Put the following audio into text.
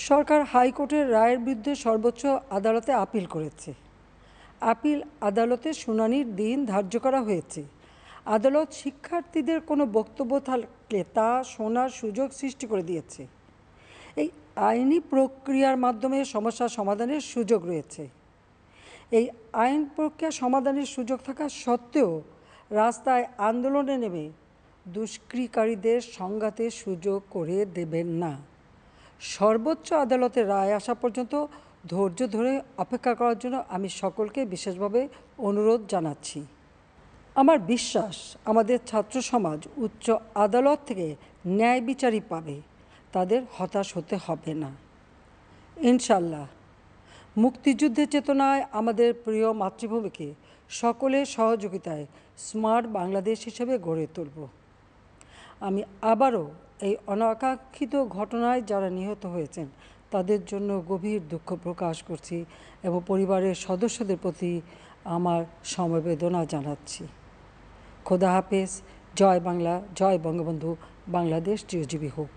সরকার হাইকোর্টের রায়ের বিরুদ্ধে সর্বোচ্চ আদালতে আপিল করেছে। আপিল আদালতে শুনানির দিন ধার্য করা হয়েছে। আদালত শিক্ষার্থীদের কোনো বক্তব্য থাকলে তা শোনার সুযোগ সৃষ্টি করে দিয়েছে। এই আইনি প্রক্রিয়ার মাধ্যমে সমস্যা সমাধানের সুযোগ রয়েছে। এই আইন প্রক্রিয়া সমাধানের সুযোগ থাকা সত্ত্বেও রাস্তায় আন্দোলনে নেমে দুষ্কৃতিকারীদের সংঘাতের সুযোগ করে দেবেন না। সর্বোচ্চ আদালতের রায় আসা পর্যন্ত ধৈর্য ধরে অপেক্ষা করার জন্য আমি সকলকে বিশেষভাবে অনুরোধ জানাচ্ছি। আমার বিশ্বাস আমাদের ছাত্র সমাজ উচ্চ আদালত থেকে ন্যায় বিচারই পাবে, তাদের হতাশ হতে হবে না। ইনশাল্লাহ মুক্তিযুদ্ধের চেতনায় আমাদের প্রিয় মাতৃভূমিকে সকলের সহযোগিতায় স্মার্ট বাংলাদেশ হিসেবে গড়ে তুলব। আমি আবারও এই অনাকাঙ্ক্ষিত ঘটনায় যারা নিহত হয়েছেন তাদের জন্য গভীর দুঃখ প্রকাশ করছি এবং পরিবারের সদস্যদের প্রতি আমার সমবেদনা জানাচ্ছি। খোদা হাফেজ। জয় বাংলা, জয় বঙ্গবন্ধু। বাংলাদেশ চিরজীবী হোক।